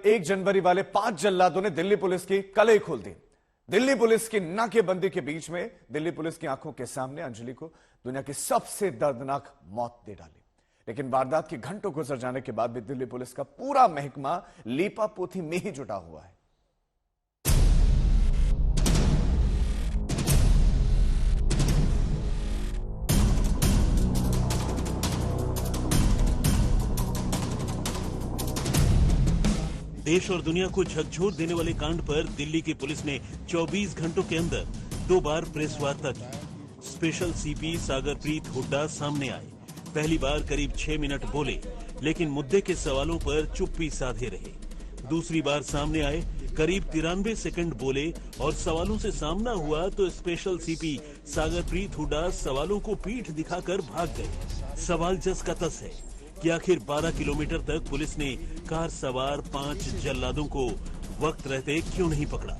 1 जनवरी वाले 5 जल्लादों ने दिल्ली पुलिस की कलई खोल दी। दिल्ली पुलिस की नाकेबंदी के बीच में दिल्ली पुलिस की आंखों के सामने अंजलि को दुनिया की सबसे दर्दनाक मौत दे डाली। लेकिन वारदात के घंटों गुजर जाने के बाद भी दिल्ली पुलिस का पूरा महकमा लीपापोती में ही जुटा हुआ है। देश और दुनिया को झकझोर देने वाले कांड पर दिल्ली की पुलिस ने 24 घंटों के अंदर 2 बार प्रेस वार्ता की। स्पेशल सीपी सागरप्रीत हुड्डा सामने आए। पहली बार करीब 6 मिनट बोले, लेकिन मुद्दे के सवालों पर चुप्पी साधे रहे। दूसरी बार सामने आए, करीब 93 सेकंड बोले और सवालों से सामना हुआ तो स्पेशल सीपी सागरप्रीत हुड्डा सवालों को पीठ दिखाकर भाग गए। सवाल जस का तस है कि आखिर 12 किलोमीटर तक पुलिस ने कार सवार 5 जल्लादों को वक्त रहते क्यों नहीं पकड़ा।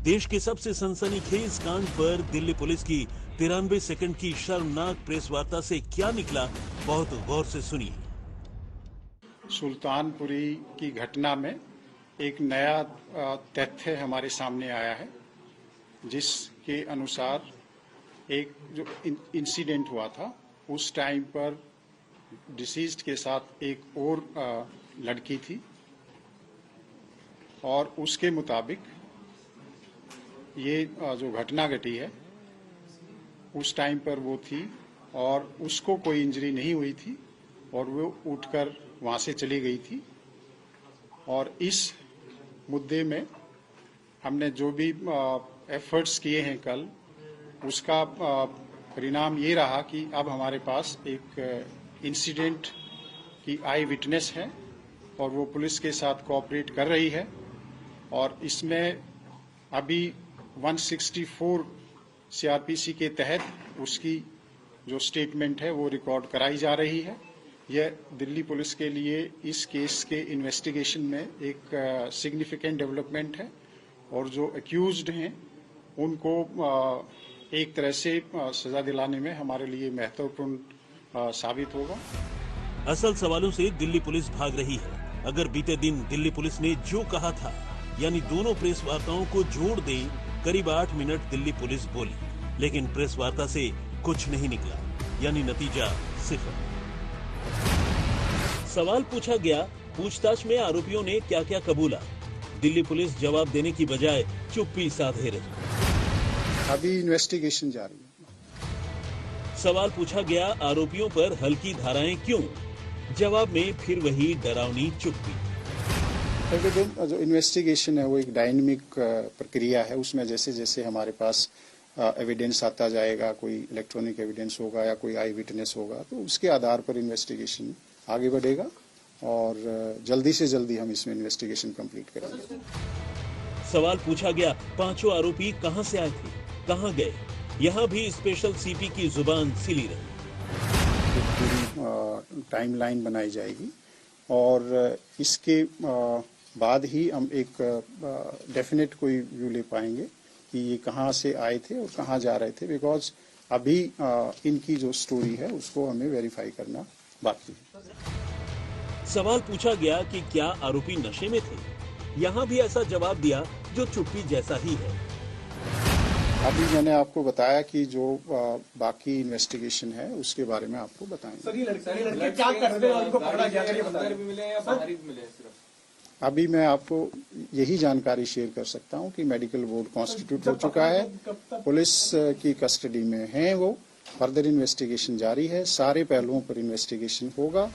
देश के सबसे सनसनीखेज कांड पर दिल्ली पुलिस की 93 सेकंड की शर्मनाक प्रेस वार्ता से क्या निकला, बहुत गौर से सुनिए। सुल्तानपुरी की घटना में एक नया तथ्य हमारे सामने आया है, जिसके अनुसार एक जो इंसिडेंट हुआ था उस टाइम पर डिसीज्ड के साथ एक और लड़की थी और उसके मुताबिक ये जो घटना घटी है उस टाइम पर वो थी और उसको कोई इंजरी नहीं हुई थी और वो उठकर वहाँ से चली गई थी। और इस मुद्दे में हमने जो भी एफर्ट्स किए हैं कल, उसका परिणाम ये रहा कि अब हमारे पास एक इंसिडेंट की आई विटनेस है और वो पुलिस के साथ कोऑपरेट कर रही है। और इसमें अभी 164 सीआरपीसी के तहत उसकी जो स्टेटमेंट है वो रिकॉर्ड कराई जा रही है। यह दिल्ली पुलिस के लिए इस केस के इन्वेस्टिगेशन में एक सिग्निफिकेंट डेवलपमेंट है और जो एक्यूज्ड हैं उनको एक तरह से सजा दिलाने में हमारे लिए महत्वपूर्ण साबित होगा। असल सवालों से दिल्ली पुलिस भाग रही है। अगर बीते दिन दिल्ली पुलिस ने जो कहा था, यानी दोनों प्रेस वार्ताओं को जोड़ दे, करीब 8 मिनट दिल्ली पुलिस बोली, लेकिन प्रेस वार्ता से कुछ नहीं निकला, यानी नतीजा 0। सवाल पूछा गया, पूछताछ में आरोपियों ने क्या क्या कबूला। दिल्ली पुलिस जवाब देने की बजाय चुप्पी साधे रही। अभी इन्वेस्टिगेशन जारी है। सवाल पूछा गया, आरोपियों पर हल्की धाराएं क्यों? जवाब में फिर वही डरावनी चुप्पी। जो इन्वेस्टिगेशन है वो एक डायनेमिक प्रक्रिया है। उसमें जैसे जैसे हमारे पास एविडेंस आता जाएगा, कोई इलेक्ट्रॉनिक एविडेंस होगा या कोई आई विटनेस होगा, तो उसके आधार पर इन्वेस्टिगेशन आगे बढ़ेगा और जल्दी से जल्दी हम इसमें इन्वेस्टिगेशन कंप्लीट करेंगे। सवाल पूछा गया, 5 आरोपी कहां से आए थे, कहां गए? यहां भी स्पेशल सीपी की जुबान सिली रही। पूरी टाइमलाइन बनाई जाएगी और इसके बाद ही हम एक डेफिनेट कोई व्यू ले पाएंगे कि ये कहाँ से आए थे और कहाँ जा रहे थे, बिकॉज अभी इनकी जो स्टोरी है उसको हमें वेरीफाई करना बाकी है। सवाल पूछा गया कि क्या आरोपी नशे में थे? यहाँ भी ऐसा जवाब दिया जो चुप्पी जैसा ही है। अभी मैंने आपको बताया कि जो बाकी इन्वेस्टिगेशन है उसके बारे में आपको बताएंगे। अभी मैं आपको यही जानकारी शेयर कर सकता हूं कि मेडिकल बोर्ड कॉन्स्टिट्यूट हो चुका है, पुलिस की कस्टडी में है वो, फर्दर इन्वेस्टिगेशन जारी है, सारे पहलुओं पर इन्वेस्टिगेशन होगा।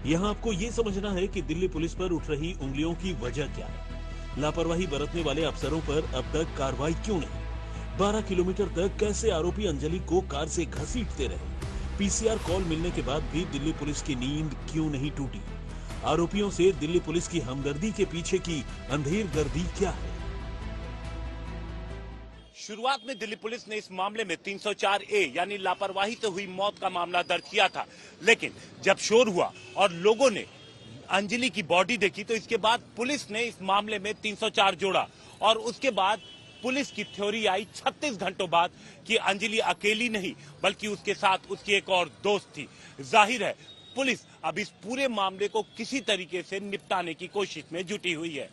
यहाँ आपको ये समझना है कि दिल्ली पुलिस पर उठ रही उंगलियों की वजह क्या है। लापरवाही बरतने वाले अफसरों पर अब तक कार्रवाई क्यों नहीं? 12 किलोमीटर तक कैसे आरोपी अंजलि को कार से घसीटते रहे? पीसीआर कॉल मिलने के बाद भी दिल्ली पुलिस की नींद क्यों नहीं टूटी? आरोपियों से दिल्ली पुलिस की हमदर्दी के पीछे की अंधेर गर्दी क्या है? शुरुआत में दिल्ली पुलिस ने इस मामले में 304A यानी लापरवाही से हुई मौत का मामला दर्ज किया था, लेकिन जब शोर हुआ और लोगों ने अंजलि की बॉडी देखी तो इसके बाद पुलिस ने इस मामले में 304 जोड़ा और उसके बाद पुलिस की थ्योरी आई 36 घंटों बाद कि अंजलि अकेली नहीं बल्कि उसके साथ उसकी एक और दोस्त थी। जाहिर है पुलिस अब इस पूरे मामले को किसी तरीके से निपटाने की कोशिश में जुटी हुई है।